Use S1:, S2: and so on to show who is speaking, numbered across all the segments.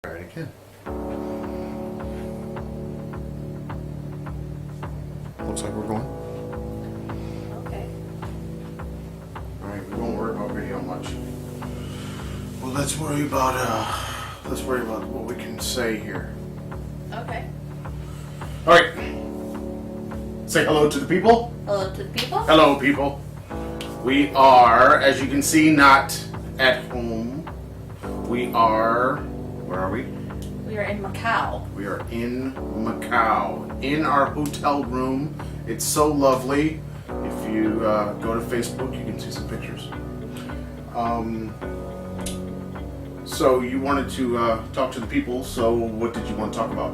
S1: Alright, I can. Looks like we're going.
S2: Okay.
S1: Alright, we won't worry about video much. Well, let's worry about what we can say here.
S2: Okay.
S1: Alright. Say hello to the people.
S2: Hello to the people.
S1: Hello, people. We are, as you can see, not at home. We are, where are we?
S2: We are in Macau.
S1: We are in Macau, in our hotel room. It's so lovely. If you go to Facebook, you can see some pictures. So you wanted to talk to the people, so what did you want to talk about?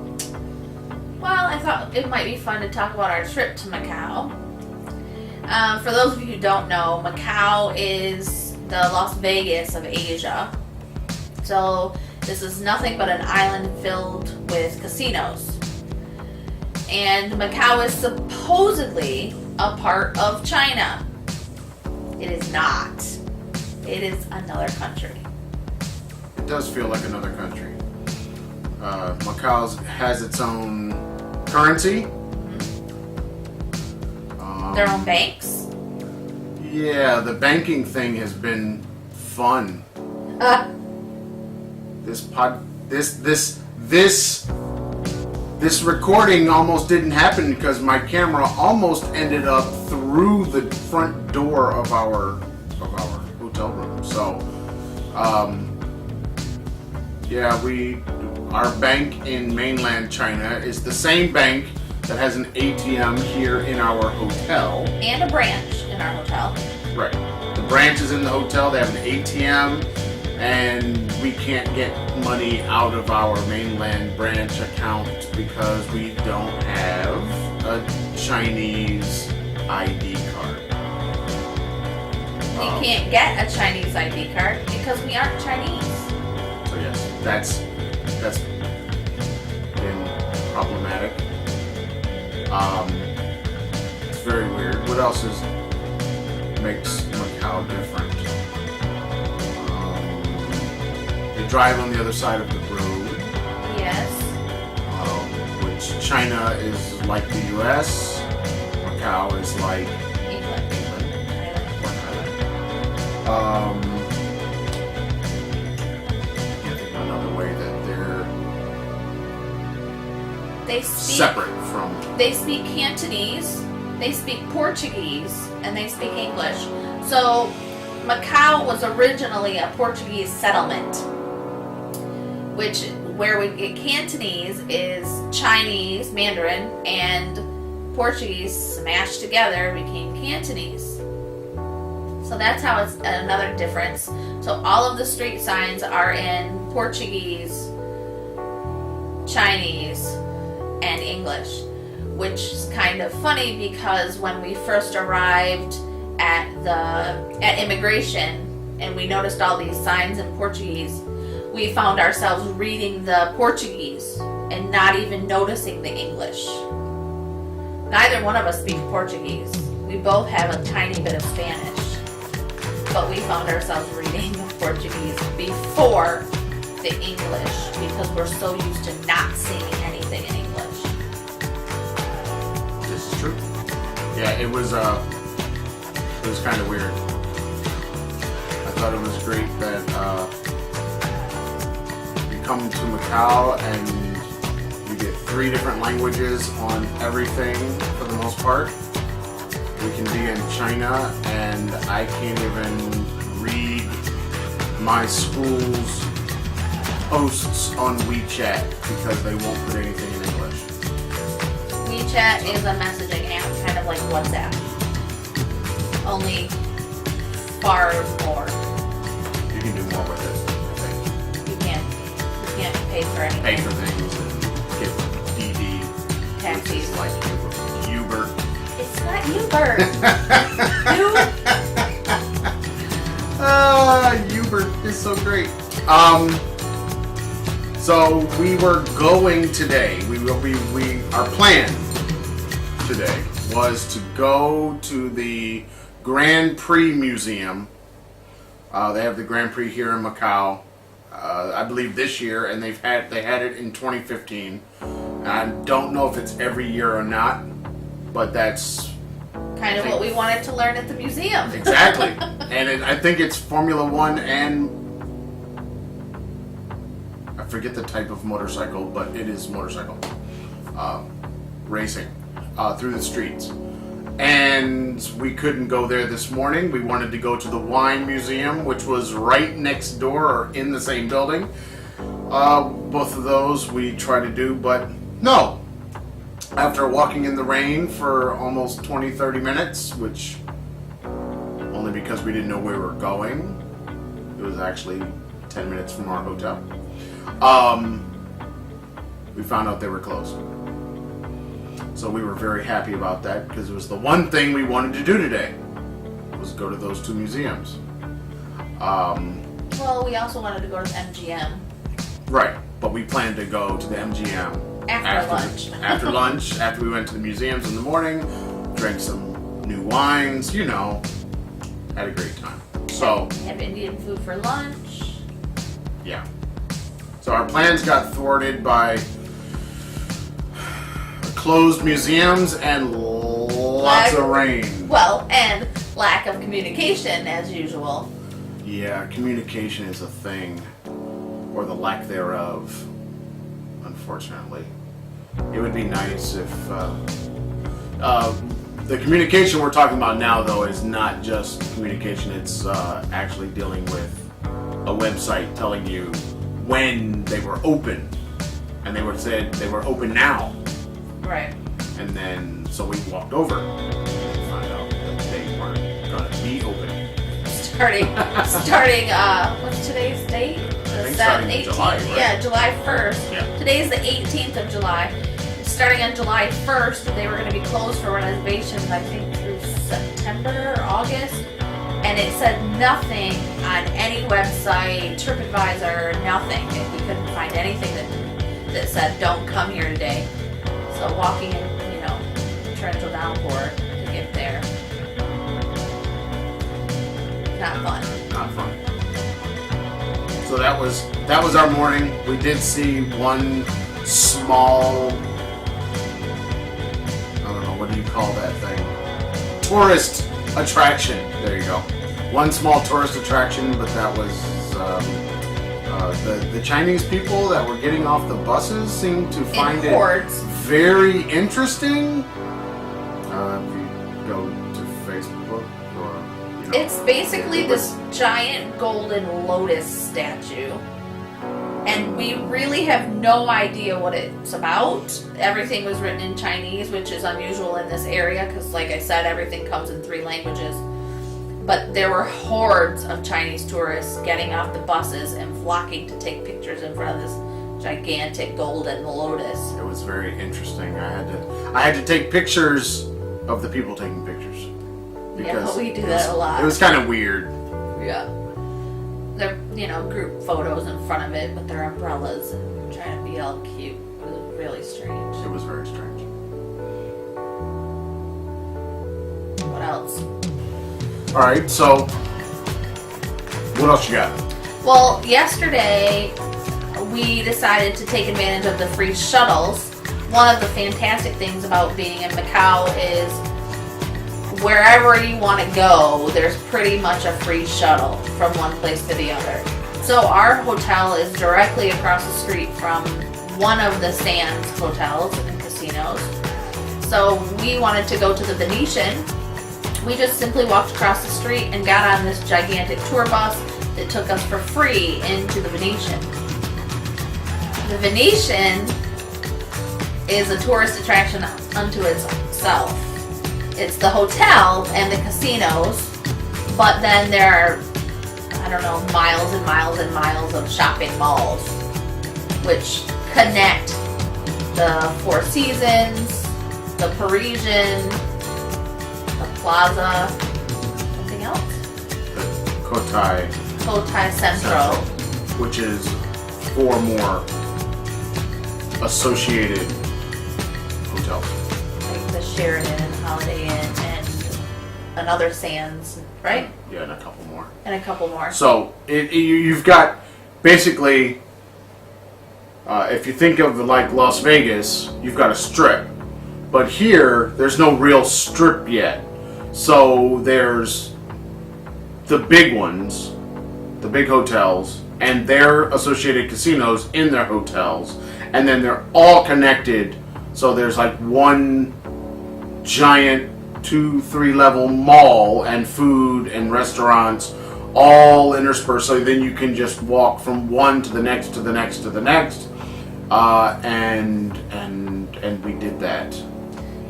S2: Well, I thought it might be fun to talk about our trip to Macau. For those of you who don't know, Macau is the Las Vegas of Asia. So this is nothing but an island filled with casinos. And Macau is supposedly a part of China. It is not. It is another country.
S1: It does feel like another country. Macau has its own currency.
S2: Their own banks.
S1: Yeah, the banking thing has been fun. This recording almost didn't happen because my camera almost ended up through the front door of our hotel room. So, yeah, our bank in mainland China is the same bank that has an ATM here in our hotel.
S2: And a branch in our hotel.
S1: Right. The branch is in the hotel. They have an ATM, and we can't get money out of our mainland branch account because we don't have a Chinese ID card.
S2: We can't get a Chinese ID card because we aren't Chinese.
S1: So yes, that's been problematic. It's very weird. What else makes Macau different? They drive on the other side of the road.
S2: Yes.
S1: Which China is like the U.S. Macau is like
S2: England.
S1: Thailand. I can't think of another way that
S2: They
S1: they're
S2: speak
S1: separate from.
S2: They speak Cantonese, they speak Portuguese, and they speak English. So Macau was originally a Portuguese settlement, where we get Cantonese is Chinese, Mandarin, and Portuguese smashed together became Cantonese. So that's how it's another difference. So all of the street signs are in Portuguese, Chinese, and English, which is kind of funny because when we first arrived at immigration and we noticed all these signs in Portuguese, we found ourselves reading the Portuguese and not even noticing the English. Neither one of us speak Portuguese. We both have a tiny bit of Spanish, but we found ourselves reading the Portuguese before the English because we're so used to not seeing anything in English.
S1: This is true. Yeah, it was kind of weird. I thought it was great that you come to Macau and you get 3 different languages on everything for the most part. We can be in China and I can't even read my school's posts on WeChat because they won't put anything in English.
S2: WeChat is a messaging app, kind of like WhatsApp. Only far more.
S1: You can do more with it, I think.
S2: You can't pay for anything.
S1: Pay for things and get DD.
S2: Taxis.
S1: Like Uber.
S2: It's not Uber.
S1: Uber is so great. So we were going today. Our plan today was to go to the Grand Prix Museum. They have the Grand Prix here in Macau. I believe this year, and they had it in 2015. I don't know if it's every year or not, but that's
S2: kind of what we wanted to learn at the museum.
S1: Exactly. And I think it's Formula One and I forget the type of motorcycle, but it is motorcycle racing through the streets. And we couldn't go there this morning. We wanted to go to the wine museum, which was right next door or in the same building. Both of those we tried to do, but no. After walking in the rain for almost 20-30 minutes, which only because we didn't know where we were going, it was actually 10 minutes from our hotel, we found out they were closed. So we were very happy about that because it was the one thing we wanted to do today, was go to those two museums.
S2: Well, we also wanted to go to the MGM.
S1: Right, but we planned to go to the MGM
S2: After lunch.
S1: After lunch, after we went to the museums in the morning, drank some new wines, you know, had a great time. So
S2: have Indian food for lunch.
S1: Yeah. So our plans got thwarted by closed museums and lots of rain.
S2: Well, and lack of communication as usual.
S1: Yeah, communication is a thing, or the lack thereof, unfortunately. It would be nice if the communication we're talking about now, though, is not just communication. It's actually dealing with a website telling you when they were open, and they said they were open now.
S2: Right.
S1: And then, so we walked over and found out that they weren't going to be open.
S2: Starting, what's today's date?
S1: I think starting in July, right?
S2: Yeah, July 1st.
S1: Yeah.
S2: Today's the 18th of July. Starting on July 1st, they were going to be closed for renovations, I think, through September or August. And it said nothing on any website, TripAdvisor, nothing. We couldn't find anything that said, don't come here today. So walking in, torrential downpour to get there. Not fun.
S1: Not fun. So that was our morning. We did see one small, I don't know, what do you call that thing? Tourist attraction. There you go. One small tourist attraction, but that was the Chinese people that were getting off the buses seemed to find it very interesting. If you go to Facebook or
S2: it's basically this giant golden lotus statue, and we really have no idea what it's about. Everything was written in Chinese, which is unusual in this area because, like I said, everything comes in 3 languages. But there were hordes of Chinese tourists getting off the buses and flocking to take pictures in front of this gigantic golden lotus.
S1: It was very interesting. I had to take pictures of the people taking pictures.
S2: Because we do that a lot.
S1: It was kind of weird.
S2: Yeah. They're, group photos in front of it, but they're umbrellas and trying to be all cute. It was really strange.
S1: It was very strange.
S2: What else?
S1: Alright, so what else you got?
S2: Well, yesterday we decided to take advantage of the free shuttles. One of the fantastic things about being in Macau is wherever you want to go, there's pretty much a free shuttle from one place to the other. So our hotel is directly across the street from one of the Sands hotels and casinos. So we wanted to go to the Venetian. We just simply walked across the street and got on this gigantic tour bus that took us for free into the Venetian. The Venetian is a tourist attraction unto itself. It's the hotel and the casinos, but then there are, miles and miles and miles of shopping malls, which connect the Four Seasons, the Parisian, the Plaza, something else?
S1: The
S2: Cotai Central.
S1: Which is 4 more associated hotels.
S2: Like the Sheraton and Holiday Inn and another Sands, right?
S1: Yeah, and a couple more.
S2: And a couple more.
S1: So you've got basically, if you think of like Las Vegas, you've got a strip. But here, there's no real strip yet. So there's the big ones, the big hotels, and their associated casinos in their hotels. And then they're all connected. So there's like one giant 2-3 level mall and food and restaurants all interspersed. So then you can just walk from one to the next to the next to the next. And we did that.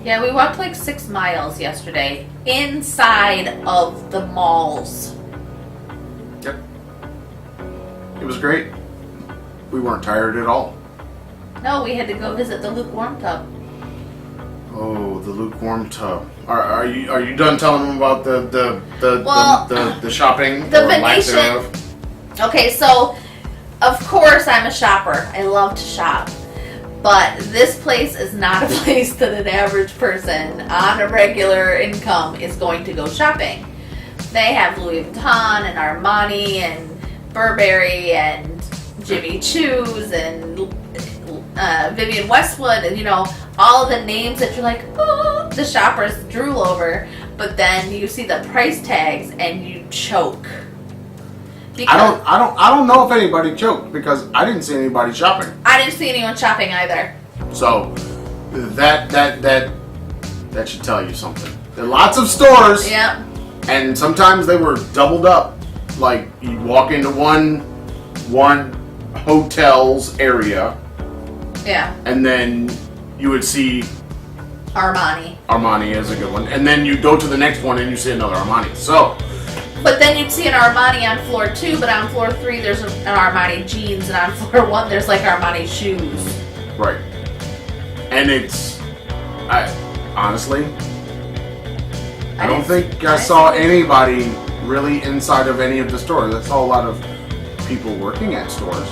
S2: Yeah, we walked like 6 miles yesterday inside of the malls.
S1: Yep. It was great. We weren't tired at all.
S2: No, we had to go visit the lukewarm tub.
S1: Oh, the lukewarm tub. Are you done telling them about the shopping?
S2: The
S1: or lack
S2: Venetian.
S1: thereof?
S2: Okay, so of course I'm a shopper. I love to shop. But this place is not a place that an average person on a regular income is going to go shopping. They have Louis Vuitton and Armani and Burberry and Jimmy Choo's and Vivienne Westwood and, you know, all the names that you're like, oh, the shoppers drool over. But then you see the price tags and you choke. Because
S1: I don't know if anybody choked because I didn't see anybody shopping.
S2: I didn't see anyone shopping either.
S1: So that should tell you something. There are lots of stores.
S2: Yep.
S1: And sometimes they were doubled up. Like you'd walk into one hotel's area.
S2: Yeah.
S1: And then you would see
S2: Armani.
S1: Armani is a good one. And then you go to the next one and you see another Armani. So
S2: But then you'd see an Armani on floor 2, but on floor 3 there's an Armani jeans, and on floor 1 there's like Armani shoes.
S1: right. And honestly, I don't think I saw anybody really inside of any of the stores. I saw a lot of people working at stores.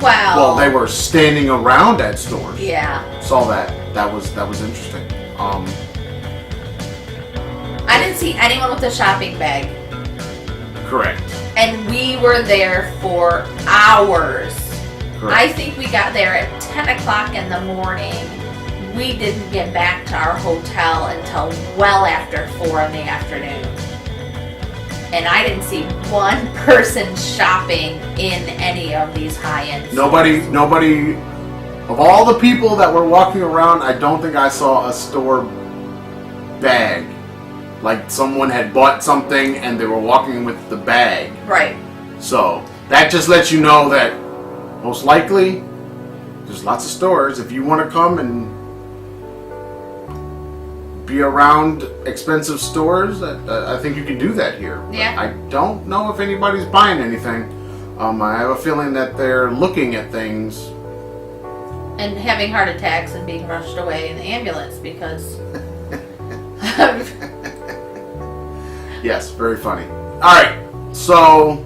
S2: Wow.
S1: Well, they were standing around at stores.
S2: Yeah.
S1: Saw that. That was interesting.
S2: I didn't see anyone with a shopping bag.
S1: Correct.
S2: And we were there for hours.
S1: Correct.
S2: I think we got there at 10 o'clock in the morning. We didn't get back to our hotel until well after 4 in the afternoon. And I didn't see one person shopping in any of these high-end stores.
S1: Nobody, of all the people that were walking around, I don't think I saw a store bag. Like someone had bought something and they were walking with the bag.
S2: Right.
S1: So that just lets you know that most likely there's lots of stores. If you want to come and be around expensive stores, I think you can do that here.
S2: Yeah.
S1: I don't know if anybody's buying anything. I have a feeling that they're looking at things.
S2: And having heart attacks and being rushed away in the ambulance because...
S1: Yes, very funny. Alright, so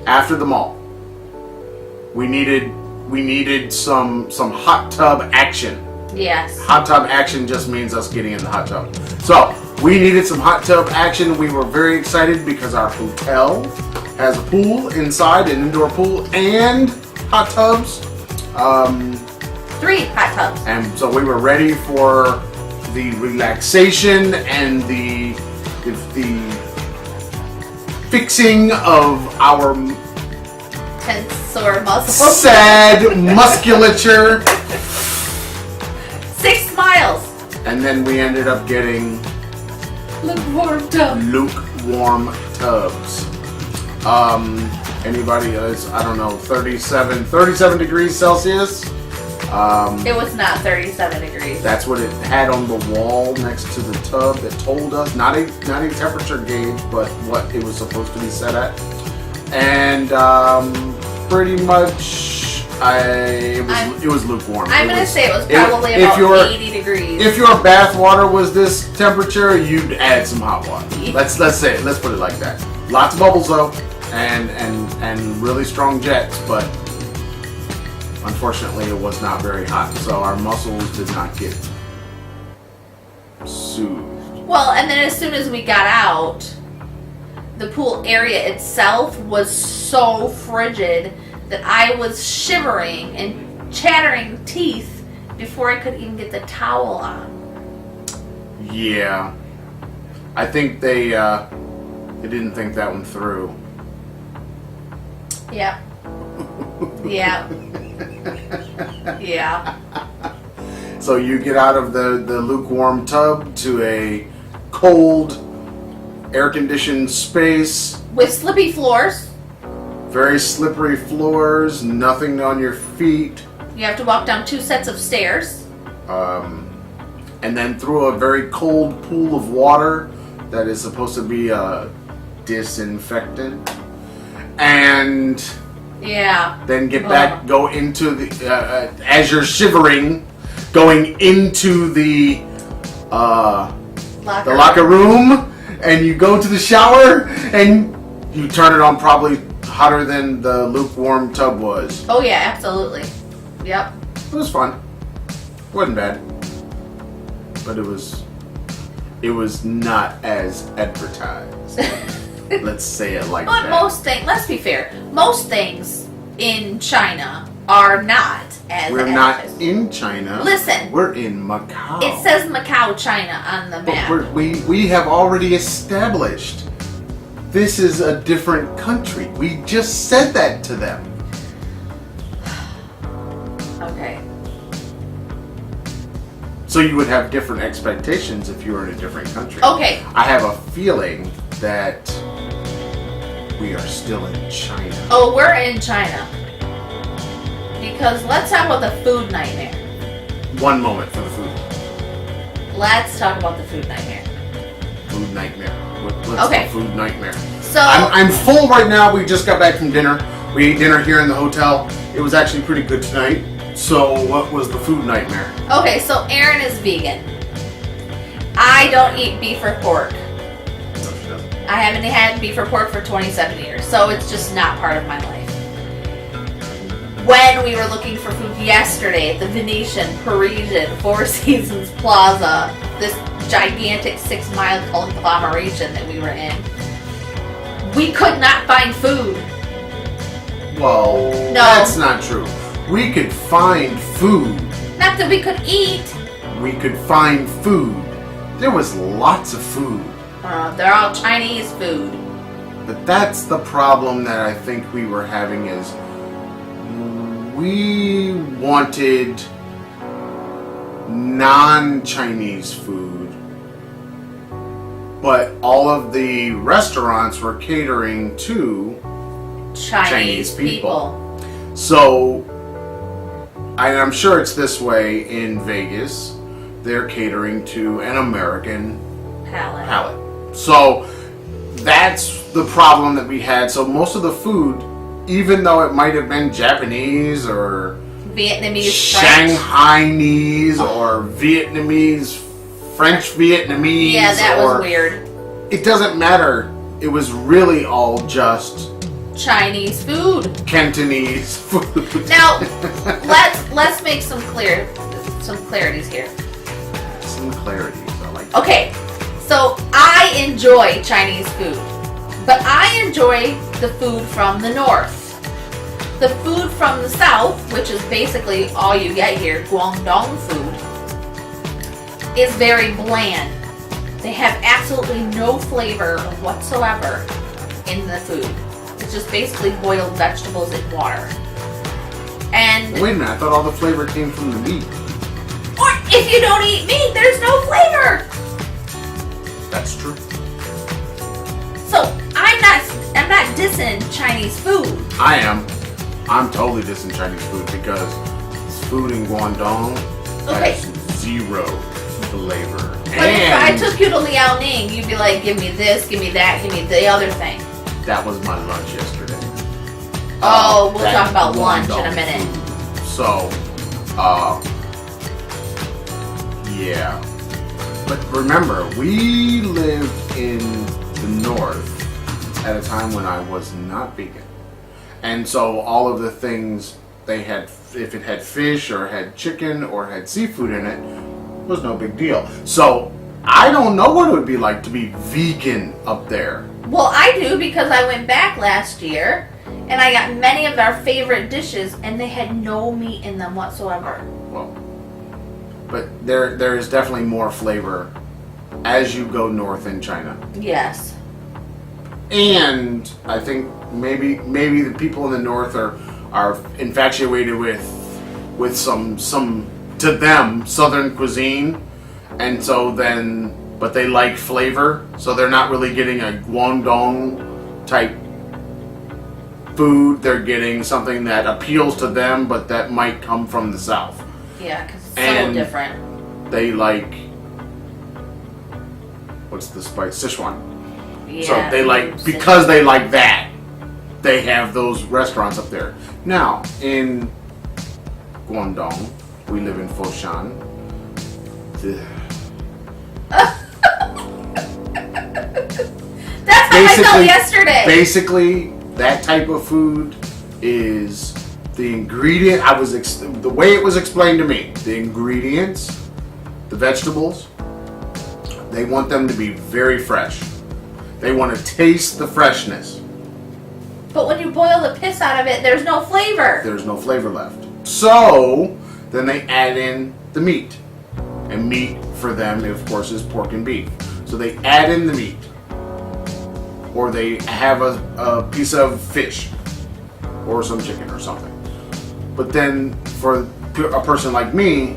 S1: after the mall, we needed some hot tub action.
S2: Yes.
S1: Hot tub action just means us getting in the hot tub. So we needed some hot tub action. We were very excited because our hotel has a pool inside, an indoor pool, and hot tubs.
S2: 3 hot tubs.
S1: And so we were ready for the relaxation and the fixing of our
S2: Tensor muscles.
S1: sad musculature.
S2: 6 miles.
S1: And then we ended up getting
S2: Lukewarm tub.
S1: lukewarm tubs. Anybody else? I don't know, 37 degrees Celsius.
S2: It was not 37 degrees.
S1: That's what it had on the wall next to the tub that told us, not a temperature gauge, but what it was supposed to be set at. And pretty much, it was lukewarm.
S2: I'm going to say it was probably about 80 degrees.
S1: If your bath water was this temperature, you'd add some hot water. Let's put it like that. Lots of bubbles though, and really strong jets, but unfortunately it was not very hot, so our muscles did not get soothed.
S2: Well, and then as soon as we got out, the pool area itself was so frigid that I was shivering and chattering teeth before I could even get the towel on.
S1: Yeah. I think they didn't think that one through.
S2: Yep. Yeah. Yeah.
S1: So you get out of the lukewarm tub to a cold, air-conditioned space.
S2: With slippy floors.
S1: Very slippery floors, nothing on your feet.
S2: You have to walk down 2 sets of stairs.
S1: And then through a very cold pool of water that is supposed to be a disinfectant. And
S2: yeah.
S1: then get back, go into the, as you're shivering, going into the locker room, and you go to the shower, and you turn it on probably hotter than the lukewarm tub was.
S2: Oh yeah, absolutely. Yep.
S1: It was fun. Wasn't bad. But it was not as advertised. Let's say it like that.
S2: But most things, let's be fair, most things in China are not as
S1: We're not in China.
S2: Listen.
S1: We're in Macau.
S2: It says Macau, China on the map.
S1: But we have already established this is a different country. We just said that to them.
S2: Okay.
S1: So you would have different expectations if you were in a different country.
S2: Okay.
S1: I have a feeling that we are still in China.
S2: Oh, we're in China. Because let's talk about the food nightmare.
S1: One moment for the food.
S2: Let's talk about the food nightmare.
S1: Food nightmare. What's
S2: Okay.
S1: the food nightmare?
S2: So
S1: I'm full right now. We just got back from dinner. We ate dinner here in the hotel. It was actually pretty good tonight. So what was the food nightmare?
S2: okay, so Aaron is vegan. I don't eat beef or pork.
S1: No, she doesn't.
S2: I haven't had beef or pork for 27 years, so it's just not part of my life. When we were looking for food yesterday at the Venetian, Parisian, Four Seasons Plaza, this gigantic 6-mile conglomeration that we were in, we could not find food.
S1: Well,
S2: No.
S1: that's not true. We could find food.
S2: Not that we could eat.
S1: We could find food. There was lots of food.
S2: They're all Chinese food.
S1: But that's the problem that I think we were having is we wanted non-Chinese food, but all of the restaurants were catering to
S2: Chinese people.
S1: So, and I'm sure it's this way in Vegas, they're catering to an American palate. So that's the problem that we had. So most of the food, even though it might have been Japanese or
S2: Vietnamese,
S1: Shanghainese or Vietnamese, French Vietnamese.
S2: Yeah, that was weird.
S1: It doesn't matter. It was really all just
S2: Chinese food.
S1: Cantonese food.
S2: Now, let's make some clarities here.
S1: Some clarities. I like.
S2: Okay, so I enjoy Chinese food, but I enjoy the food from the north. The food from the south, which is basically all you get here, Guangdong food, is very bland. They have absolutely no flavor whatsoever in the food. It's just basically boiled vegetables in water. And
S1: Wait a minute, I thought all the flavor came from the meat.
S2: or if you don't eat meat, there's no flavor.
S1: That's true.
S2: So I'm not dissing Chinese food.
S1: I am. I'm totally dissing Chinese food because food in Guangdong
S2: Okay.
S1: has zero flavor.
S2: But if I took you to Liaoning, you'd be like, give me this, give me that, give me the other thing.
S1: That was my lunch yesterday.
S2: Oh, we'll
S1: That
S2: talk about lunch in a
S1: Guangdong
S2: minute.
S1: food. So, yeah. But remember, we lived in the north at a time when I was not vegan. And so all of the things they had, if it had fish or had chicken or had seafood in it, was no big deal. So I don't know what it would be like to be vegan up there.
S2: Well, I do because I went back last year and I got many of our favorite dishes and they had no meat in them whatsoever.
S1: Well, but there is definitely more flavor as you go north in China.
S2: Yes.
S1: And I think maybe the people in the north are infatuated with some to them southern cuisine, and so then but they like flavor, so they're not really getting a Guangdong type food. They're getting something that appeals to them, but that might come from the south.
S2: Yeah, because it's
S1: And
S2: so different.
S1: They like, what's the spice? Sichuan.
S2: Yeah,
S1: So they like, because they like that, they have those restaurants up there. Now, in Guangdong, we live in Foshan.
S2: That's how I felt yesterday.
S1: Basically, that type of food is the ingredient. The way it was explained to me, the ingredients, the vegetables, they want them to be very fresh. They want to taste the freshness.
S2: But when you boil the piss out of it, there's no flavor.
S1: There's no flavor left. So then they add in the meat. And meat for them, of course, is pork and beef. So they add in the meat. Or they have a piece of fish. Or some chicken or something. But then for a person like me,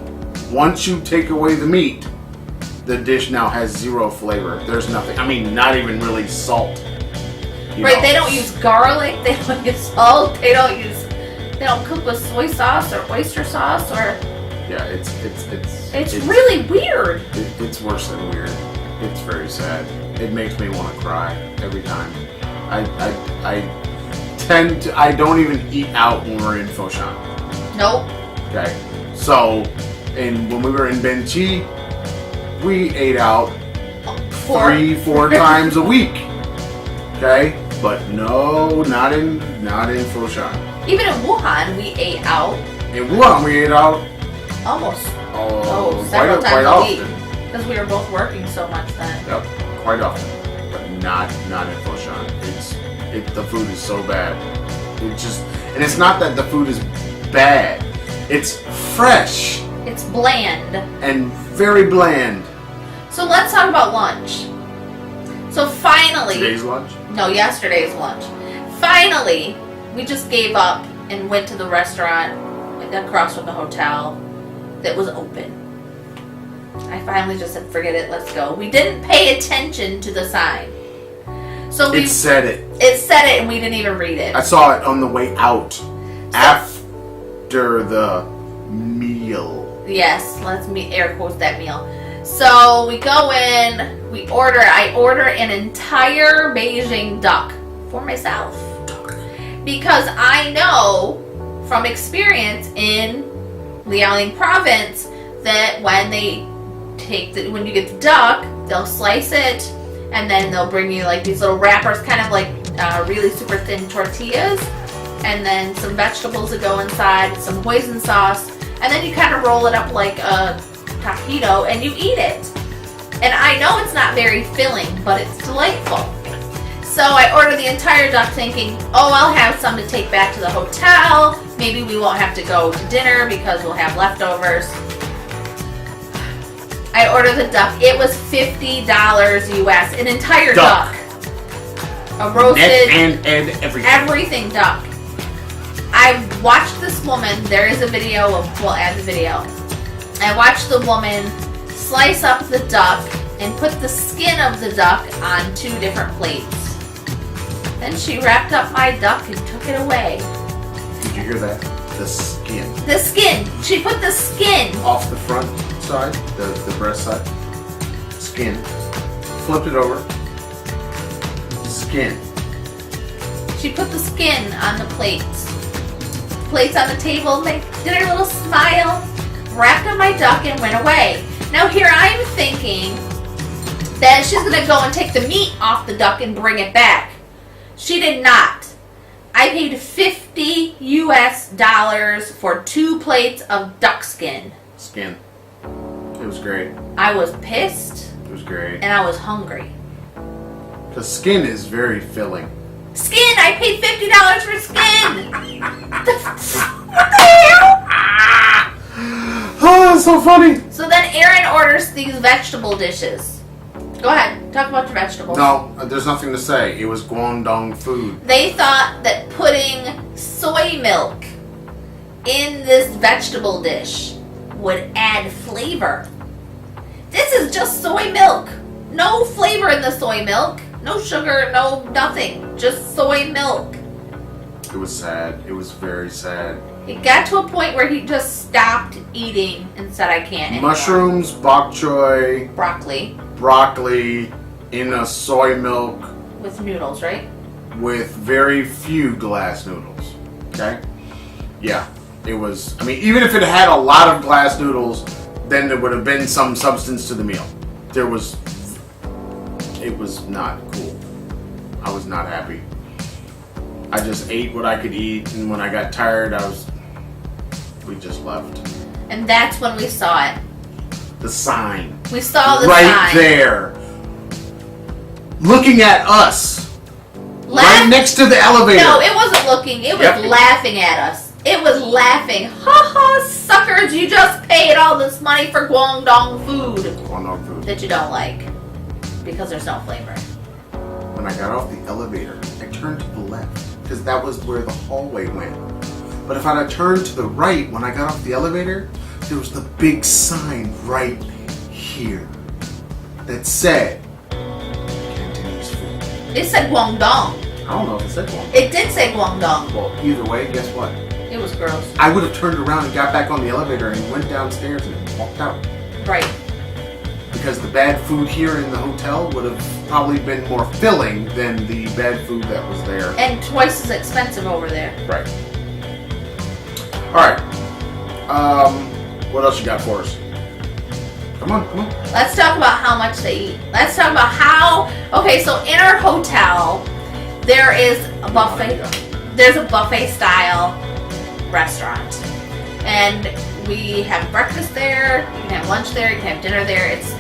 S1: once you take away the meat, the dish now has zero flavor. There's nothing. I mean, not even really salt.
S2: Right, they don't use garlic, they don't use salt, they don't cook with soy sauce or oyster sauce or...
S1: Yeah, it's
S2: really weird.
S1: It's worse than weird. It's very sad. It makes me want to cry every time. I don't even eat out when we're in Foshan.
S2: Nope.
S1: Okay, so when we were in Benchi, we ate out 3-4 times a week. Okay, but no, not in Foshan.
S2: Even in Wuhan, we ate out.
S1: In Wuhan, we ate out
S2: almost
S1: quite
S2: several times a week
S1: often.
S2: because we were both working so much then.
S1: Yep, quite often, but not in Foshan. The food is so bad. And it's not that the food is bad. It's fresh.
S2: It's bland.
S1: And very bland.
S2: So let's talk about lunch. So finally...
S1: Today's lunch?
S2: No, yesterday's lunch. Finally, we just gave up and went to the restaurant across from the hotel that was open. I finally just said, forget it, let's go. We didn't pay attention to the sign. So
S1: it said it.
S2: It said it and we didn't even read it.
S1: I saw it on the way out. After the meal.
S2: Yes, let's air quotes that meal. So we go in, I order an entire Beijing duck for myself. Because I know from experience in Liaoning province that when you get the duck, they'll slice it and then they'll bring you like these little wrappers, kind of like really super thin tortillas, and then some vegetables that go inside, some hoisin sauce, and then you kind of roll it up like a taquito and you eat it. And I know it's not very filling, but it's delightful. So I ordered the entire duck thinking, I'll have some to take back to the hotel. Maybe we won't have to go to dinner because we'll have leftovers. I ordered the duck. It was $50 US, an entire duck. A roasted,
S1: and everything.
S2: Everything duck. I watched this woman, there is a video, we'll add the video. I watched the woman slice up the duck and put the skin of the duck on 2 different plates. Then she wrapped up my duck and took it away.
S1: Did you hear that? The skin.
S2: The skin. She put the skin.
S1: Off the front side, the breast side. Skin. Flipped it over. Skin.
S2: She put the skin on the plates. Plates on the table. They did her little smile. Wrapped up my duck and went away. Now here I'm thinking that she's going to go and take the meat off the duck and bring it back. She did not. I paid $50 US for 2 plates of duck skin.
S1: Skin. It was great.
S2: I was pissed.
S1: It was great.
S2: And I was hungry.
S1: The skin is very filling.
S2: Skin! I paid $50 for skin! What the hell?
S1: Oh, that's so funny.
S2: So then Aaron orders these vegetable dishes. Go ahead, talk about your vegetables.
S1: No, there's nothing to say. It was Guangdong food.
S2: They thought that putting soy milk in this vegetable dish would add flavor. This is just soy milk. No flavor in the soy milk. No sugar, no nothing. Just soy milk.
S1: It was sad. It was very sad.
S2: It got to a point where he just stopped eating and said, I can't anymore.
S1: Mushrooms, bok choy, broccoli in a soy milk.
S2: With noodles, right?
S1: With very few glass noodles. Okay? Yeah. It was, I mean, even if it had a lot of glass noodles, then there would have been some substance to the meal. It was not cool. I was not happy. I just ate what I could eat, and when I got tired, we just left.
S2: And that's when we saw it.
S1: The sign.
S2: We saw the
S1: sign.
S2: Right
S1: there. Looking at us. Right next to the elevator.
S2: No, it wasn't looking. It was laughing at us. It was laughing. Ha ha, suckers, you just paid all this money for Guangdong food.
S1: Guangdong food.
S2: That you don't like. Because there's no flavor.
S1: When I got off the elevator, I turned to the left. Because that was where the hallway went. But if I had turned to the right when I got off the elevator, there was the big sign right here that said Cantonese food.
S2: It said Guangdong.
S1: I don't know if it said Guangdong.
S2: It did say Guangdong.
S1: Well, either way, guess what?
S2: It was gross.
S1: I would have turned around and got back on the elevator and went downstairs and walked out.
S2: Right.
S1: Because the bad food here in the hotel would have probably been more filling than the bad food that was there.
S2: And twice as expensive over there.
S1: Right. Alright. What else you got for us? Come on.
S2: Let's talk about how much they eat. Let's talk about how... Okay, so in our hotel, there is a buffet. There's a buffet style restaurant. And we have breakfast there, you can have lunch there, you can have dinner there. It's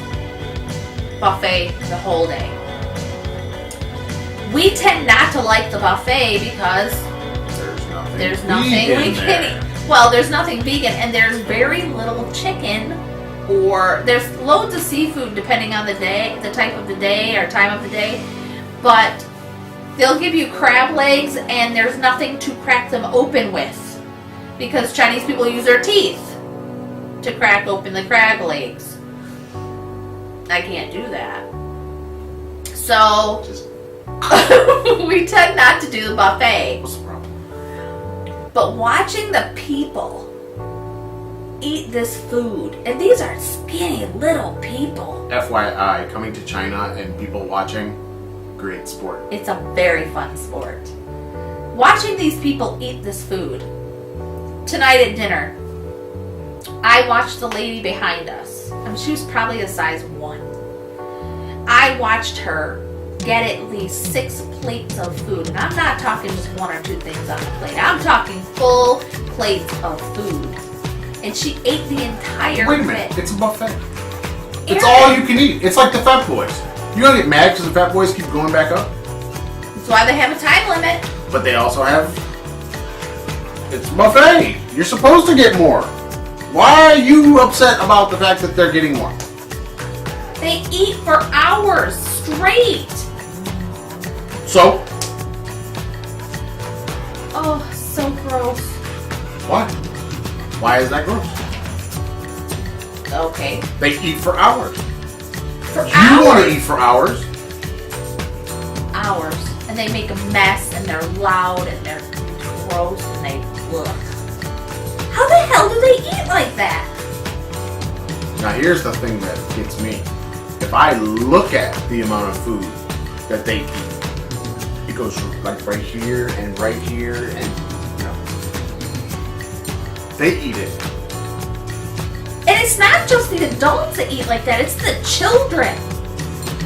S2: buffet the whole day. We tend not to like the buffet because there's nothing we can eat. Well, there's nothing vegan, and there's very little chicken, or there's loads of seafood depending on the day, the type of the day or time of the day. But they'll give you crab legs, and there's nothing to crack them open with. Because Chinese people use their teeth to crack open the crab legs. I can't do that. So, we tend not to do the buffet.
S1: What's the problem?
S2: But watching the people eat this food, and these are skinny little people.
S1: FYI, coming to China and people watching, great sport.
S2: It's a very fun sport. Watching these people eat this food. Tonight at dinner, I watched the lady behind us. She was probably a size 1. I watched her get at least 6 plates of food. And I'm not talking just 1 or 2 things on the plate. I'm talking full plates of food. And she ate the entire
S1: Wait a minute,
S2: bit.
S1: it's a buffet. It's all you can eat. It's like the Fat Boys. You don't get mad because the Fat Boys keep going back up?
S2: That's why they have a time limit.
S1: But they also have... It's a buffet. You're supposed to get more. Why are you upset about the fact that they're getting more?
S2: They eat for hours straight.
S1: So?
S2: Oh, so gross.
S1: Why? Why is that gross?
S2: Okay.
S1: They eat for hours.
S2: For
S1: you
S2: hours?
S1: want to eat for hours?
S2: Hours. And they make a mess, and they're loud, and they're gross, and they... Ugh. How the hell do they eat like that?
S1: Now here's the thing that gets me. If I look at the amount of food that they eat, it goes like right here and right here and they eat it.
S2: And it's not just the adults that eat like that, it's the children.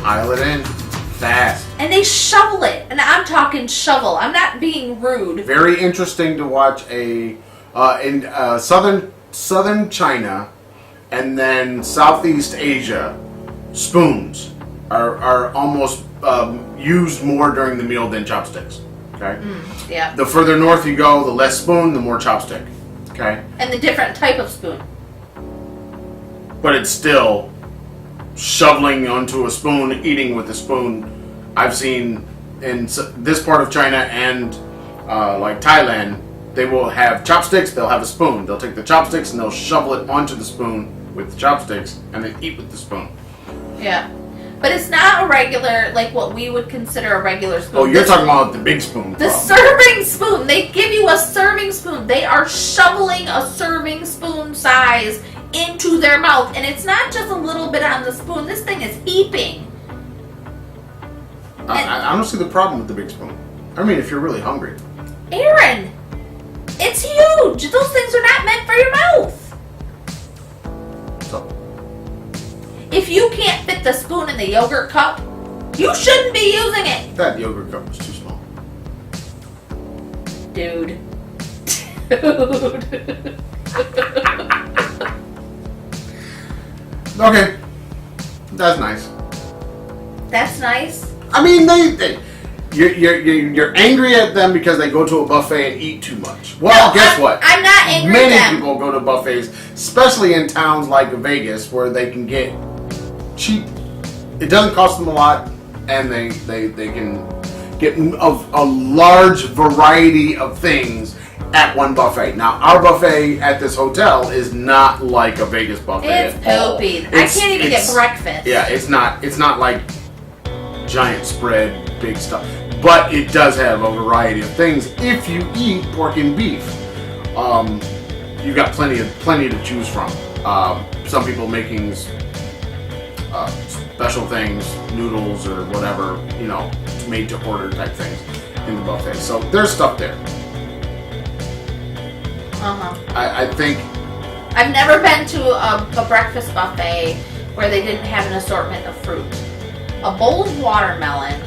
S1: Pile it in fast.
S2: And they shovel it. And I'm talking shovel. I'm not being rude.
S1: Very interesting to watch in southern China and then Southeast Asia, spoons. are almost used more during the meal than chopsticks. Okay.
S2: Yeah.
S1: The further north you go, the less spoon, the more chopstick. Okay.
S2: And the different type of spoon.
S1: But it's still shoveling onto a spoon, eating with a spoon. I've seen in this part of China and like Thailand, they will have chopsticks, they'll have a spoon. They'll take the chopsticks and they'll shovel it onto the spoon with the chopsticks and then eat with the spoon.
S2: Yeah. But it's not a regular, like what we would consider a regular spoon.
S1: Oh, you're talking about the big spoon.
S2: The serving spoon. They give you a serving spoon. They are shoveling a serving spoon size into their mouth. And it's not just a little bit on the spoon. This thing is heaping.
S1: I don't see the problem with the big spoon. I mean, if you're really hungry.
S2: Aaron, it's huge. Those things are not meant for your mouth.
S1: So,
S2: if you can't fit the spoon in the yogurt cup, you shouldn't be using it.
S1: that yogurt cup was too small.
S2: Dude.
S1: Okay. That's nice.
S2: That's nice.
S1: I mean, you're angry at them because they go to a buffet and eat too much. Well, guess what?
S2: I'm not angry
S1: Many
S2: at them.
S1: people go to buffets, especially in towns like Vegas, where they can get cheap. It doesn't cost them a lot, and they can get a large variety of things at one buffet. Now, our buffet at this hotel is not like a Vegas buffet.
S2: It's poopy. I can't even get breakfast.
S1: Yeah, it's not like giant spread, big stuff. But it does have a variety of things if you eat pork and beef. You've got plenty to choose from. Some people making special things, noodles or whatever, made to order type things in the buffet. So there's stuff there. I think
S2: I've never been to a breakfast buffet where they didn't have an assortment of fruit. A bowl of watermelon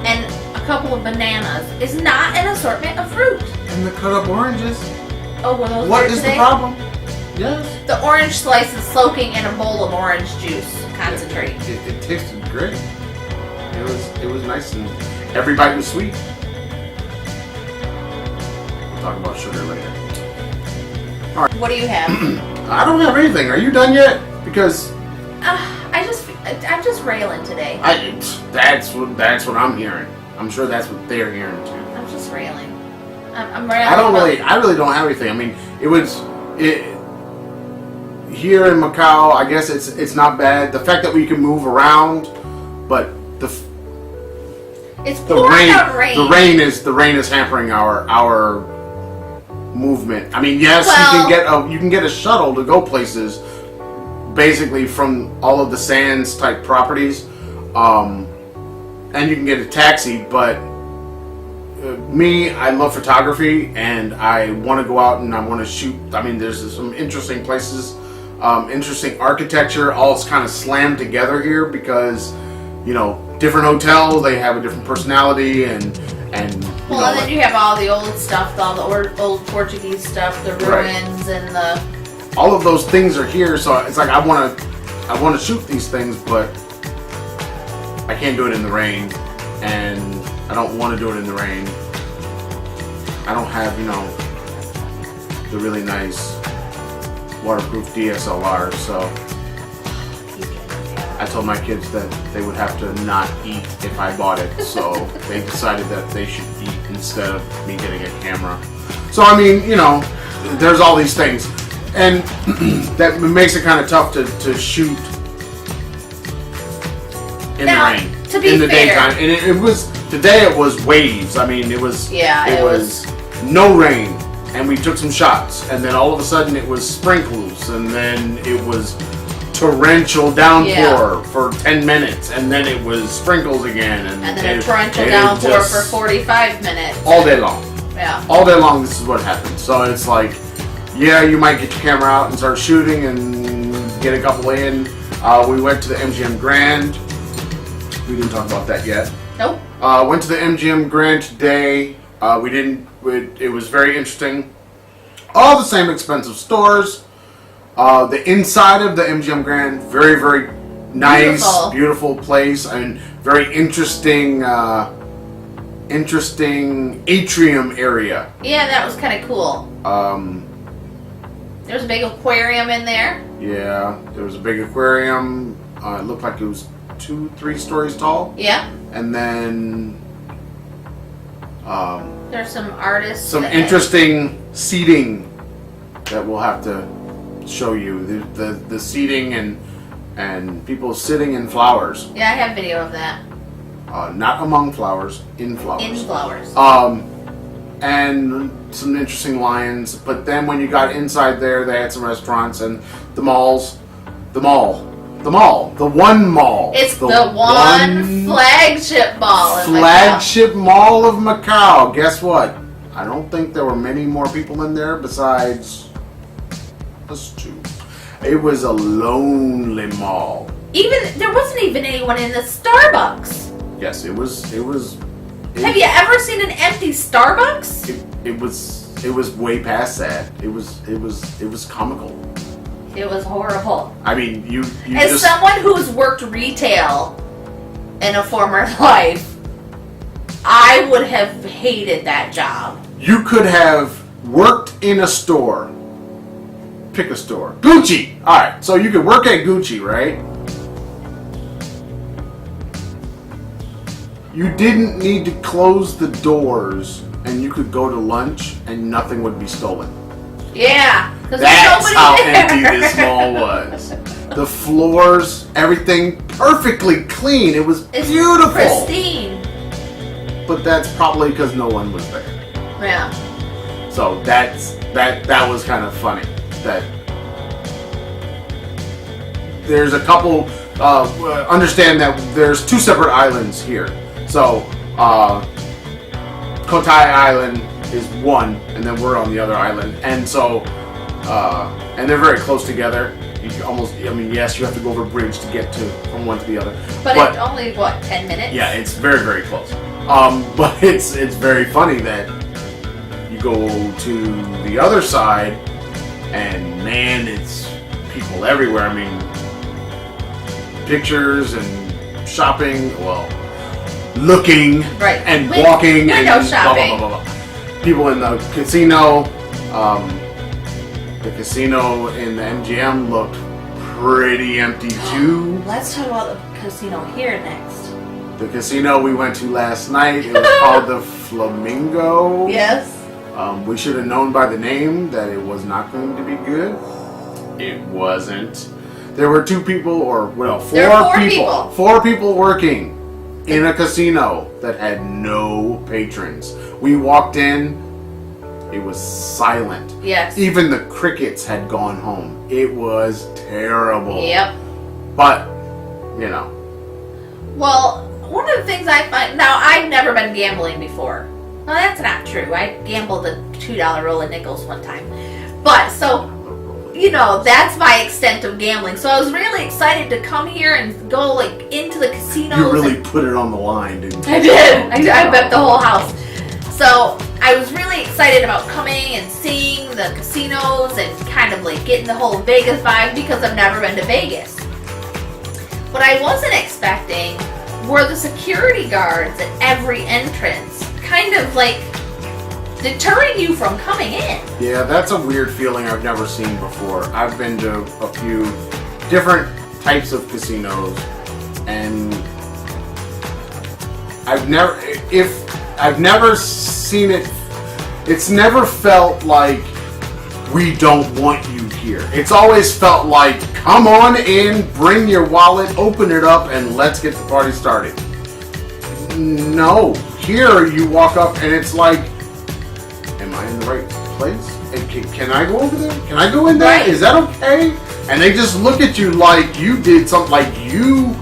S2: and a couple of bananas is not an assortment of fruit.
S1: and the cut up oranges.
S2: Oh, were those
S1: What
S2: there
S1: is
S2: today?
S1: the problem? Yes.
S2: The orange slice is soaking in a bowl of orange juice concentrate.
S1: It tasted great. It was nice and every bite was sweet. We'll talk about sugar later.
S2: What do you have?
S1: I don't have anything. Are you done yet? Because
S2: I'm just railing today.
S1: that's what I'm hearing. I'm sure that's what they're hearing too.
S2: I'm just railing. I'm railing.
S1: I really don't have anything. I mean, here in Macau, I guess it's not bad. The fact that we can move around, but
S2: it's pouring out rain.
S1: The rain is hampering our movement. I mean, yes, you can get a shuttle to go places, basically from all of the sands type properties, and you can get a taxi. But I love photography, and I want to go out and I want to shoot. I mean, there's some interesting places, interesting architecture, all kind of slammed together here because, different hotels, they have a different personality and
S2: then you have all the old stuff, all the old Portuguese stuff, the ruins and the.
S1: All of those things are here, so it's like I want to shoot these things, but I can't do it in the rain, and I don't want to do it in the rain. I don't have, the really nice waterproof DSLR, so I told my kids that they would have to not eat if I bought it, so they decided that they should eat instead of me getting a camera. So, I mean, there's all these things. And that makes it kind of tough to shoot in the rain.
S2: To be
S1: in the
S2: fair.
S1: daytime. And today it was waves. I mean, it was no rain. And we took some shots. And then all of a sudden it was sprinkles. And then it was torrential downpour for 10 minutes. And then it was sprinkles again. And
S2: then a torrential downpour for 45 minutes.
S1: All day long.
S2: Yeah.
S1: All day long this is what happens. So it's like, yeah, you might get your camera out and start shooting and get a couple in. We went to the MGM Grand. We didn't talk about that yet.
S2: Nope.
S1: Went to the MGM Grand today. It was very interesting. All the same expensive stores. The inside of the MGM Grand, very, very nice, beautiful place. I mean, very interesting atrium area.
S2: Yeah, that was kind of cool. There was a big aquarium in there.
S1: Yeah, there was a big aquarium. It looked like it was 2-3 stories tall.
S2: Yeah.
S1: And then
S2: there's some artists.
S1: Some interesting seating that we'll have to show you. The seating and people sitting in flowers.
S2: Yeah, I have video of that.
S1: Not among flowers, in flowers.
S2: In flowers.
S1: And some interesting lions. But then when you got inside there, they had some restaurants and the malls. The one mall.
S2: It's the one flagship mall in
S1: Flagship mall of Macau. Guess what? I don't think there were many more people in there besides us two. It was a lonely mall.
S2: There wasn't even anyone in the Starbucks.
S1: Yes, it was.
S2: Have you ever seen an empty Starbucks?
S1: It was way past that. It was comical.
S2: It was horrible.
S1: I mean, you
S2: as someone who's worked retail in a former life, I would have hated that job.
S1: You could have worked in a store. Pick a store. Gucci! Alright, so you could work at Gucci, right? You didn't need to close the doors and you could go to lunch and nothing would be stolen.
S2: Yeah, because
S1: that's how empty this mall was. The floors, everything perfectly clean. It was beautiful.
S2: Pristine.
S1: But that's probably because no one was there.
S2: Yeah.
S1: So that was kind of funny. That there's a couple. Understand that there's 2 separate islands here. So Kotai Island is one, and then we're on the other island, and so and they're very close together. You yes, you have to go over a bridge to get from one to the other.
S2: But it's only 10 minutes?
S1: Yeah, it's very, very close. But it's very funny that you go to the other side, and man, it's people everywhere. I mean, pictures and shopping. Well, looking and walking and
S2: window shopping.
S1: Blah, blah, blah, blah. People in the casino. The casino in the MGM looked pretty empty too.
S2: Let's talk about the casino here next.
S1: The casino we went to last night, it was called the Flamingo.
S2: Yes.
S1: We should have known by the name that it was not going to be good. It wasn't. There were 2 people, or well, 4 people. 4 people working in a casino that had no patrons. We walked in, it was silent.
S2: Yes.
S1: Even the crickets had gone home. It was terrible.
S2: Yep.
S1: But, you know.
S2: Well, one of the things I find... Now, I've never been gambling before. No, that's not true. I gambled a $2 roll of nickels one time. But, so... You know, that's my extent of gambling. So I was really excited to come here and go into the casinos.
S1: You really put it on the line, didn't you?
S2: I did. I bet the whole house. So I was really excited about coming and seeing the casinos and kind of getting the whole Vegas vibe because I've never been to Vegas. What I wasn't expecting were the security guards at every entrance, kind of deterring you from coming in.
S1: Yeah, that's a weird feeling I've never seen before. I've been to a few different types of casinos, and I've never seen it. It's never felt like we don't want you here. It's always felt like, come on in, bring your wallet, open it up, and let's get the party started. No, here you walk up and it's like, am I in the right place? Can I go over there? Can I go in there?
S2: Right.
S1: Is that okay? And they just look at you like you did something, like you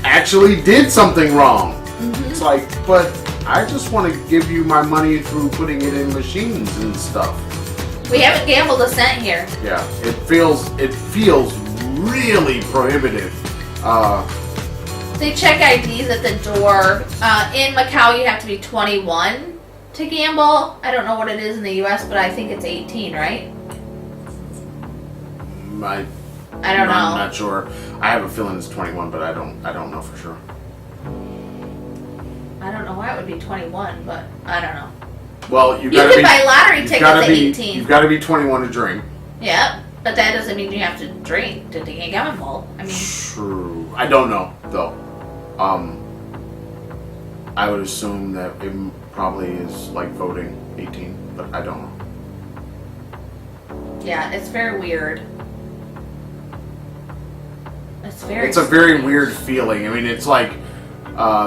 S1: actually did something wrong. Mm-hmm. It's like, but I just want to give you my money through putting it in machines and stuff.
S2: We haven't gambled a cent here.
S1: Yeah, it feels really prohibitive.
S2: They check IDs at the door. In Macau, you have to be 21 to gamble. I don't know what it is in the U.S., but I think it's 18, right? I don't know.
S1: I'm not sure. I have a feeling it's 21, but I don't know for sure.
S2: I don't know why it would be 21, but I don't know.
S1: Well, you
S2: can buy lottery tickets at 18.
S1: You've got to be 21 to drink.
S2: Yeah, but that doesn't mean you have to drink to get gamble. I mean,
S1: true. I don't know though. I would assume that it probably is like voting 18, but I don't know.
S2: Yeah, it's very weird. It's
S1: a very weird feeling. I mean, it's like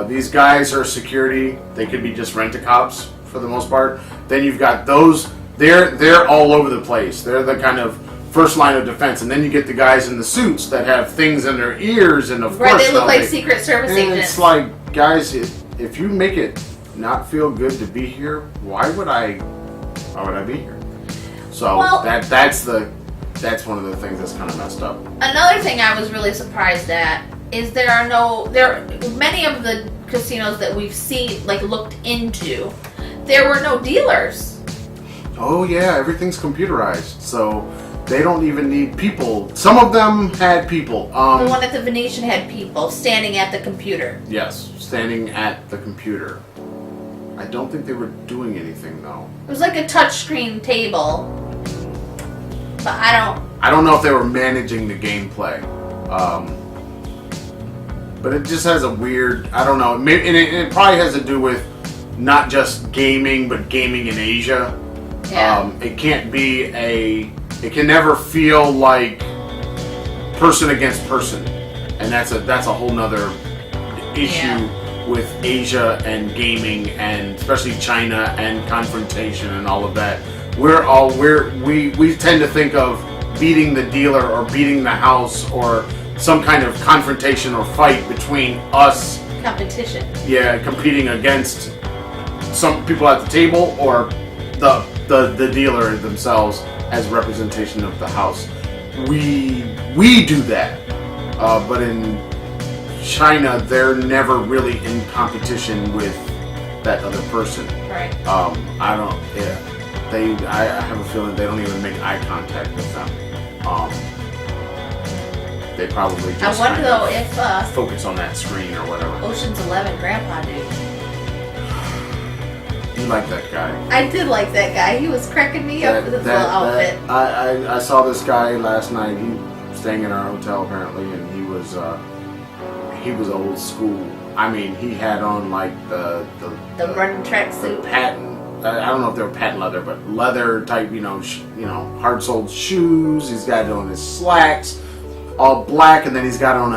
S1: these guys are security. They could be just rent-a-cops for the most part. Then you've got those. They're all over the place. They're the kind of first line of defense. And then you get the guys in the suits that have things in their ears, and of course,
S2: they look like Secret Service agents.
S1: It's like, guys, if you make it not feel good to be here, why would I be here? So that's one of the things that's kind of messed up.
S2: Another thing I was really surprised at is many of the casinos that we've seen, like looked into, there were no dealers.
S1: Oh yeah, everything's computerized, so they don't even need people. Some of them had people.
S2: The one at the Venetian had people standing at the computer.
S1: Yes, standing at the computer. I don't think they were doing anything though.
S2: It was like a touchscreen table, but I
S1: don't know if they were managing the gameplay. But it just has a weird, I don't know, and it probably has to do with not just gaming, but gaming in Asia.
S2: Yeah.
S1: It can never feel like person against person, and that's a whole nother issue with Asia and gaming, and especially China and confrontation and all of that. We tend to think of beating the dealer or beating the house or some kind of confrontation or fight between us.
S2: Competition.
S1: Yeah, competing against some people at the table or the dealer themselves as representation of the house. We do that, but in China, they're never really in competition with that other person.
S2: Right.
S1: I have a feeling they don't even make eye contact with them. They probably just
S2: I wonder though if
S1: focus on that screen or whatever.
S2: Ocean's 11 Grandpa dude.
S1: You like that guy?
S2: I did like that guy. He was cracking me up with his little outfit.
S1: I saw this guy last night. He was staying in our hotel apparently, and he was old school. I mean, he had on like the
S2: running tracksuit.
S1: Patent. I don't know if they were patent leather, but leather type. Hard-soled shoes. He's got on his slacks, all black, and then he's got on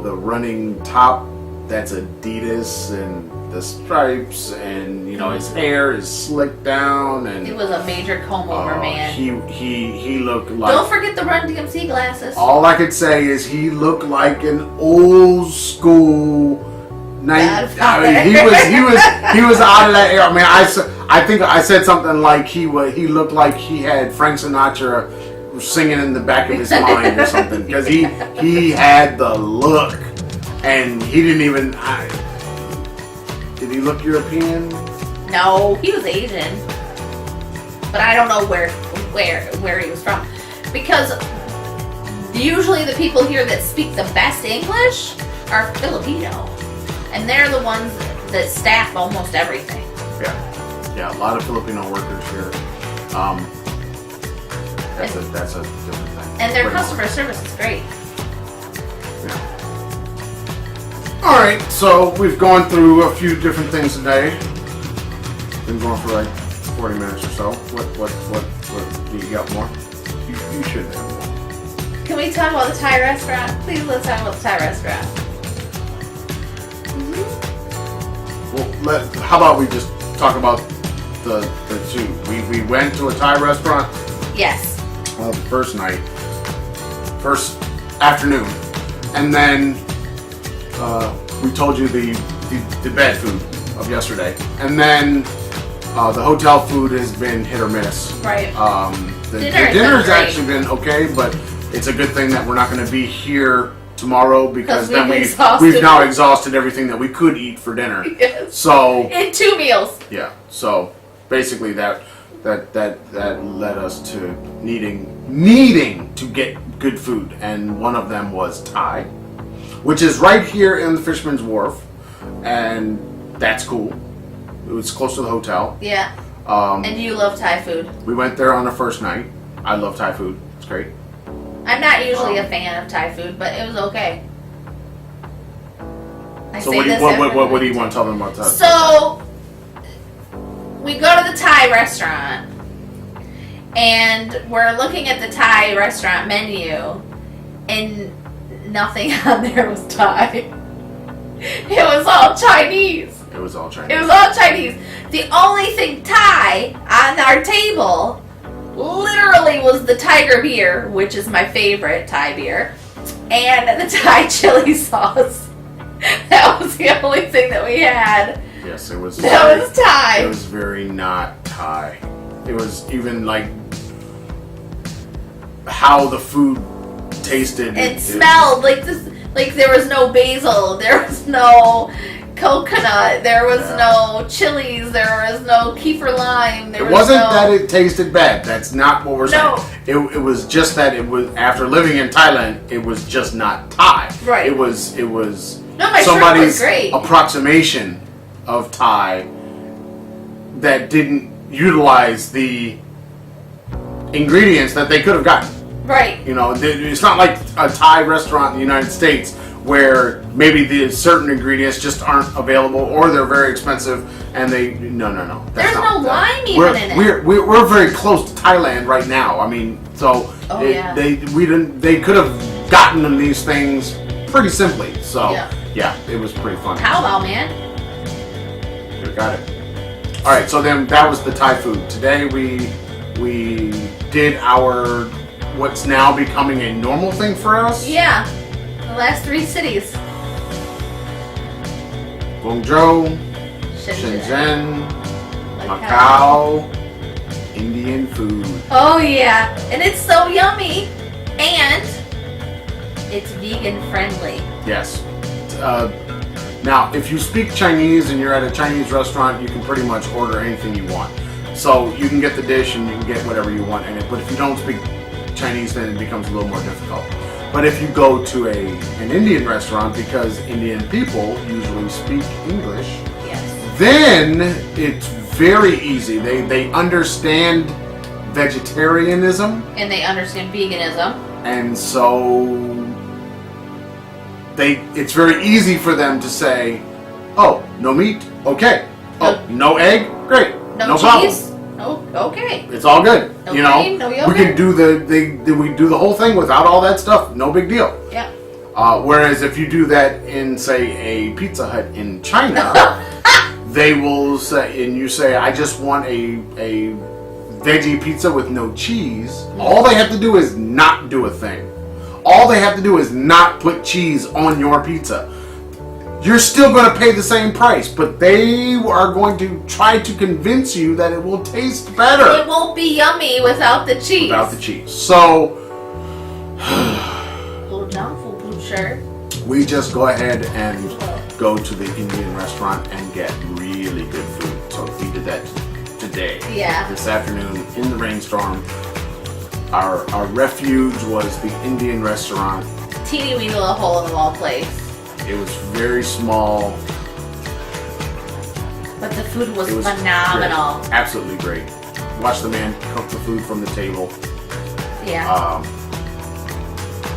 S1: the running top that's Adidas and the stripes, and his hair is slicked down, and
S2: it was a major comb over, man.
S1: He looked like.
S2: Don't forget the Run DMC glasses.
S1: All I could say is he looked like an old school. He was out of that era. I mean, I think I said something like he looked like he had Frank Sinatra singing in the back of his mind or something, because he had the look, and he didn't even. Did he look European?
S2: No, he was Asian, but I don't know where he was from, because usually the people here that speak the best English are Filipino, and they're the ones that staff almost everything.
S1: Yeah, a lot of Filipino workers here. That's a different thing.
S2: And their customer service is great.
S1: Yeah. All right, so we've gone through a few different things today. Been going for like 40 minutes or so. What do you got more? You should have more.
S2: Can we talk about the Thai restaurant? Please, let's talk about the Thai restaurant.
S1: Well, how about we just talk about the two? We went to a Thai restaurant.
S2: Yes.
S1: The first afternoon, and then we told you the bad food of yesterday, and then the hotel food has been hit or miss.
S2: Right.
S1: The dinner's actually been okay, but it's a good thing that we're not going to be here tomorrow, because then we've now exhausted everything that we could eat for dinner.
S2: Yes.
S1: So
S2: in 2 meals.
S1: Yeah. So basically that that led us to needing to get good food, and one of them was Thai, which is right here in the Fisherman's Wharf, and that's cool. It was close to the hotel.
S2: Yeah. And you love Thai food.
S1: We went there on the first night. I love Thai food. It's great.
S2: I'm not usually a fan of Thai food, but it was okay.
S1: So what do you want to tell them about Thai?
S2: So we go to the Thai restaurant, and we're looking at the Thai restaurant menu, and nothing on there was Thai. It was all Chinese.
S1: It was all Chinese.
S2: It was all Chinese. The only thing Thai on our table literally was the tiger beer, which is my favorite Thai beer, and the Thai chili sauce. That was the only thing that we had.
S1: Yes, it was.
S2: That was Thai.
S1: It was very not Thai. It was even like how the food tasted.
S2: It smelled like this. Like there was no basil. There was no coconut. There was no chilies. There was no kefir lime.
S1: It wasn't that it tasted bad. That's not what we're saying. It was just that it was, after living in Thailand, it was just not Thai.
S2: Right.
S1: It was
S2: No, my
S1: somebody's
S2: shrimp was great.
S1: approximation of Thai that didn't utilize the ingredients that they could have gotten.
S2: Right.
S1: You know, it's not like a Thai restaurant in the United States where maybe the certain ingredients just aren't available, or they're very expensive, and no.
S2: There's no lime even in it.
S1: We're very close to Thailand right now. I mean, so they could have gotten them these things pretty simply. So yeah, it was pretty fun.
S2: How about, man?
S1: You got it. All right, so then that was the Thai food. Today we did our what's now becoming a normal thing for us.
S2: Yeah, the last 3 cities.
S1: Guangzhou, Shenzhen, Macau, Indian food.
S2: Oh yeah, and it's so yummy, and it's vegan friendly.
S1: Yes. Now, if you speak Chinese and you're at a Chinese restaurant, you can pretty much order anything you want. So you can get the dish and you can get whatever you want in it. But if you don't speak Chinese, then it becomes a little more difficult. But if you go to an Indian restaurant, because Indian people usually speak English, then it's very easy. They understand vegetarianism.
S2: And they understand veganism.
S1: And so it's very easy for them to say, oh, no meat? Okay. Oh, no egg? Great.
S2: No cheese? Oh, okay.
S1: It's all good.
S2: No cream, no yogurt.
S1: We can do the whole thing without all that stuff. No big deal.
S2: Yeah.
S1: Whereas if you do that in, say, a Pizza Hut in China, they will say, and you say, I just want a veggie pizza with no cheese. All they have to do is not do a thing. All they have to do is not put cheese on your pizza. You're still going to pay the same price, but they are going to try to convince you that it will taste better.
S2: It won't be yummy without the cheese.
S1: Without the cheese. So we just go ahead and go to the Indian restaurant and get really good food. So we did that today.
S2: Yeah.
S1: This afternoon in the rainstorm. Our refuge was the Indian restaurant.
S2: Teeny weeny little hole in the wall place.
S1: It was very small.
S2: But the food was phenomenal.
S1: Great. Absolutely great. Watch the man cook the food from the table.
S2: Yeah.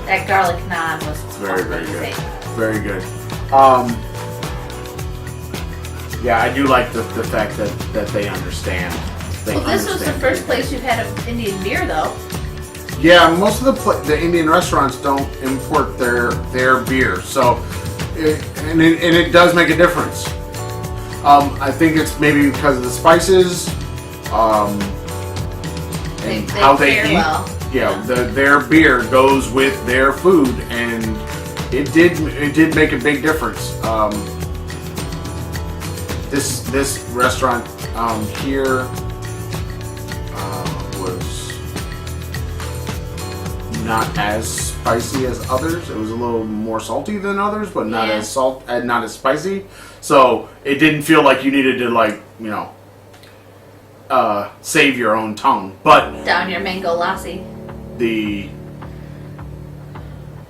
S2: That garlic naan was
S1: very, very
S2: amazing.
S1: Good. Very good. Yeah, I do like the fact that they understand.
S2: This was the first place you've had an Indian beer, though.
S1: Yeah, most of the Indian restaurants don't import their beer, so it does make a difference. I think it's maybe because of the spices and how they eat.
S2: Well.
S1: Yeah, their beer goes with their food, and it did make a big difference. This restaurant here was not as spicy as others. It was a little more salty than others, but not as spicy. So it didn't feel like you needed to save your own tongue. But
S2: Down your mango lassi.
S1: the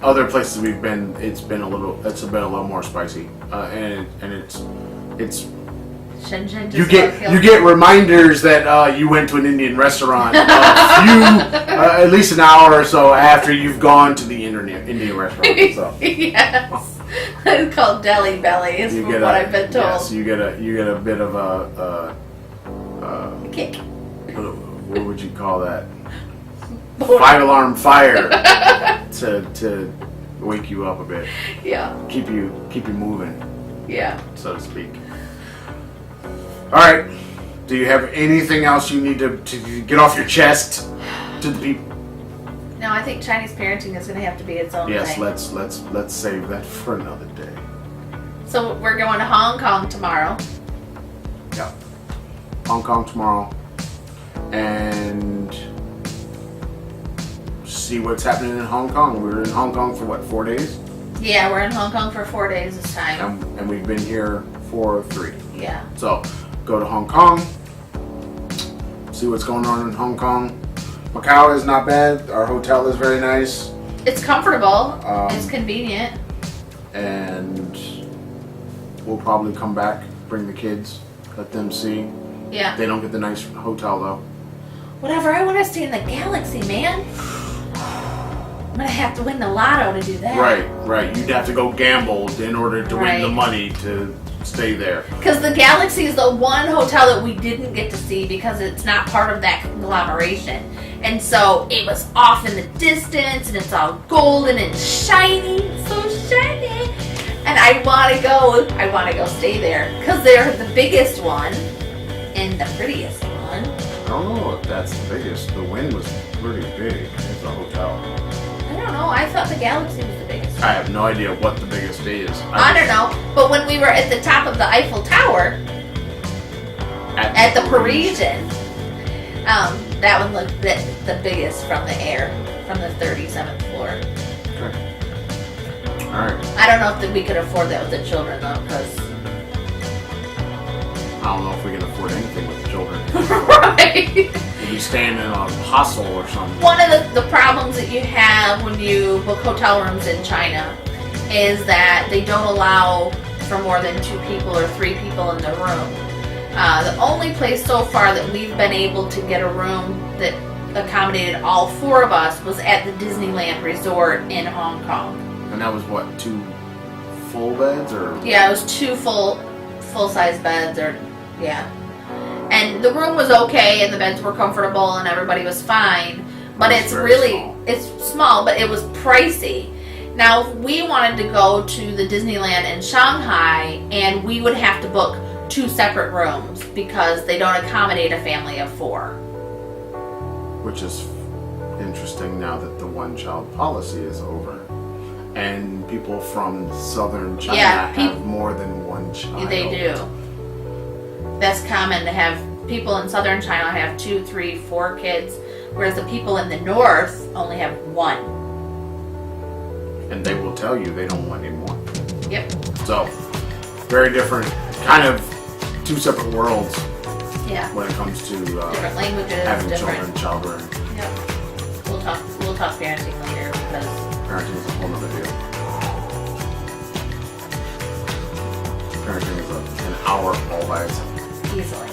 S1: other places we've been, it's been a little more spicy, and it's
S2: Shenzhen
S1: you
S2: just
S1: get reminders that you went to an Indian restaurant at least an hour or so after you've gone to the Indian restaurant. So.
S2: Yes, it's called Deli Belly. Is what I've been told.
S1: Yes, you get a bit of a
S2: kick.
S1: What would you call that? 5-alarm fire to wake you up a bit.
S2: Yeah.
S1: Keep you moving.
S2: Yeah.
S1: So to speak. All right. Do you have anything else you need to get off your chest to the people?
S2: No, I think Chinese parenting is going to have to be its own
S1: Yes,
S2: thing.
S1: let's save that for another day.
S2: So we're going to Hong Kong tomorrow.
S1: Yeah. Hong Kong tomorrow. And see what's happening in Hong Kong. We were in Hong Kong for what, 4 days?
S2: Yeah, we're in Hong Kong for 4 days this time.
S1: And we've been here for 3.
S2: Yeah.
S1: So go to Hong Kong, see what's going on in Hong Kong. Macau is not bad. Our hotel is very nice.
S2: It's comfortable. It's convenient.
S1: And we'll probably come back, bring the kids, let them see.
S2: Yeah.
S1: They don't get the nice hotel though.
S2: Whatever, I want to stay in the galaxy, man. I'm going to have to win the lotto to do that.
S1: Right. You'd have to go gamble in order to win the money to stay there.
S2: Because the Galaxy is the one hotel that we didn't get to see because it's not part of that conglomeration. And so it was off in the distance and it's all golden and shiny. It's so shiny. And I want to go stay there because they're the biggest one and the prettiest one.
S1: I don't know if that's the biggest. The Wynn was pretty big as a hotel.
S2: I don't know. I thought the Galaxy was the biggest one.
S1: I have no idea what the biggest is.
S2: I don't know. But when we were at the top of the Eiffel Tower at the Parisian, that one looked the biggest from the air, from the 37th floor.
S1: Okay. All right.
S2: I don't know if we could afford that with the children though, because
S1: I don't know if we can afford anything with the children.
S2: right.
S1: We'll be staying in a hostel or something.
S2: One of the problems that you have when you book hotel rooms in China is that they don't allow for more than 2 people or 3 people in the room. The only place so far that we've been able to get a room that accommodated all 4 of us was at the Disneyland Resort in Hong Kong.
S1: And that was what, 2 full beds or?
S2: Yeah, it was 2 full-size beds or yeah. And the room was okay and the beds were comfortable and everybody was fine. But it's small, but it was pricey. Now, if we wanted to go to the Disneyland in Shanghai, and we would have to book 2 separate rooms because they don't accommodate a family of 4.
S1: Which is interesting now that the one-child policy is over. And people from southern China have more than 1 child.
S2: They do. That's common to have people in southern China have 2, 3, 4 kids, whereas the people in the north only have 1.
S1: And they will tell you they don't want any more.
S2: Yep.
S1: So, very different, kind of 2 separate worlds.
S2: Yeah.
S1: When it comes to
S2: different languages,
S1: having
S2: different
S1: children, child rearing.
S2: Yep. We'll talk parenting later because
S1: parenting is a whole other deal. Parenting is an hour all by itself.
S2: easily.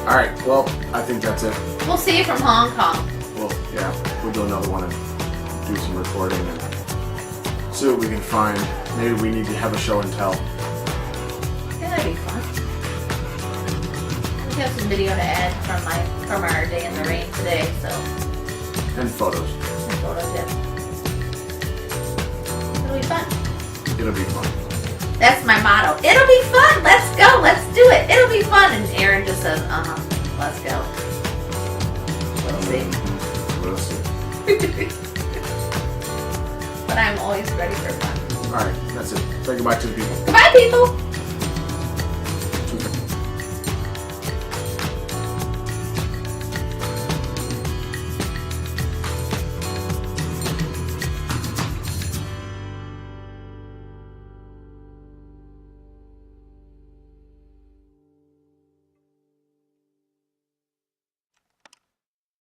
S1: All right. Well, I think that's it.
S2: We'll see you from Hong Kong.
S1: Well, yeah, we'll do another one and do some recording and see what we can find. Maybe we need to have a show and tell.
S2: Yeah, that'd be fun. We have some video to add from our day in the rain today, so.
S1: And photos.
S2: And photos, yeah. It'll be fun.
S1: It'll be fun.
S2: That's my motto. It'll be fun. Let's go. Let's do it. It'll be fun. And Aaron just says, let's go. We'll see.
S1: We'll see.
S2: But I'm always ready for fun.
S1: All right, that's it. Say goodbye to the people.
S2: Goodbye, people.